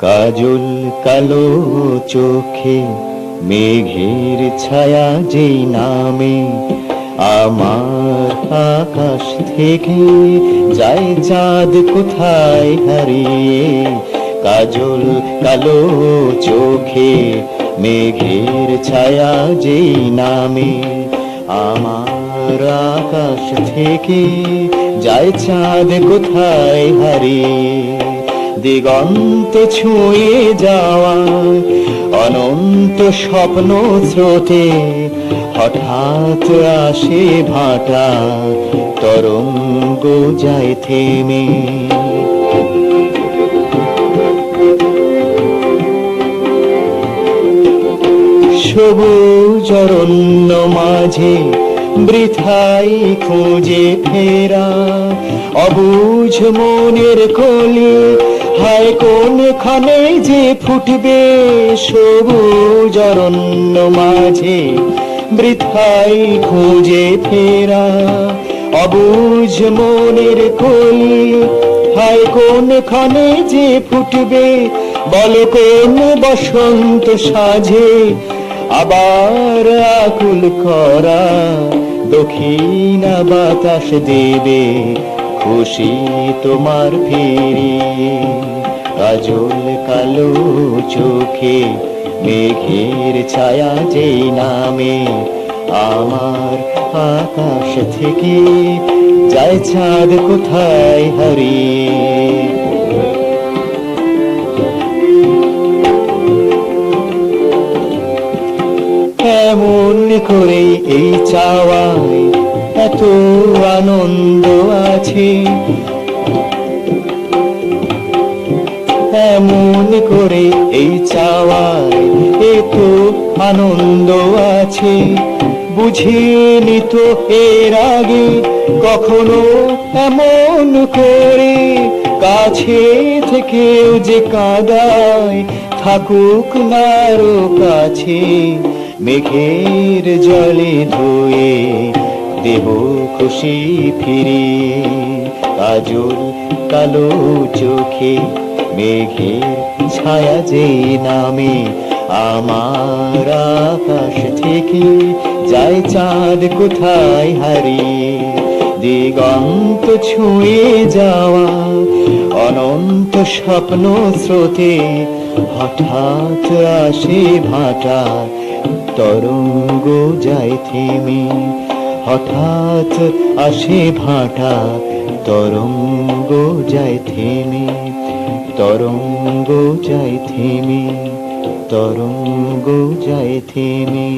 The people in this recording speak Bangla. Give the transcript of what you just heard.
কাজল কালো চোখে মেঘের ছায়া যেই নামে আমার আকাশ থেকে যায় চাঁদ কোথায় হারিয়ে। কাজল কালো চোখে মেঘের ছায়া যেই নামে আমার আকাশ থেকে যায় চাঁদ কোথায় হারিয়ে। দিগন্ত ছুঁয়ে যাওয়া অনন্ত স্বপ্ন স্রোতে হঠাৎ আসে ভাটা তরঙ্গ যায় থেমে। সবুজ অরণ্য মাঝে বৃথাই খুঁজে ফেরা অবুঝ মনের কলি, হায় কোনখানে যে ফুটবে। সবুজ অরণ্য মাঝে বৃথাই খুঁজে ফেরা অবুঝ মনের কলি, হায় কোনখানে যে ফুটবে। বল কোন বসন্ত সাজে আবার আকুল করা দক্ষিণা বাতাস দেবে খুশি তোমার ফিরিয়ে। কাজল কালো চোখে মেঘের ছায়া যেই নামে আমার আকাশ থেকে যায় চাঁদ কোথায় হারিয়ে। এমন করে এই চাওয়ায় এত আনন্দ আছে, এমন করে এই চাওয়ায় এত আনন্দ আছে। বুঝিনি তো এর আগে কখনো এমন করে কাছে থেকেও যে কাঁদায় থাকুক নারো কাছে। মেঘের জলে ধুয়ে দেব খুশি ফিরিয়ে। কাজল কালো চোখে মেঘের ছায়া যে নামে আমার আকাশ থেকে যায় চাঁদ কোথায় হারিয়ে। দিগন্ত ছুঁয়ে যাওয়া অনন্ত স্বপ্ন স্রোতে হঠাৎ আসে ভাটা তরঙ্গ যায় থেমে। হঠাৎ আসে ভাটা তরঙ্গ যায় থেমে। তরঙ্গ যায় থেমে। তরঙ্গ যায় থেমে।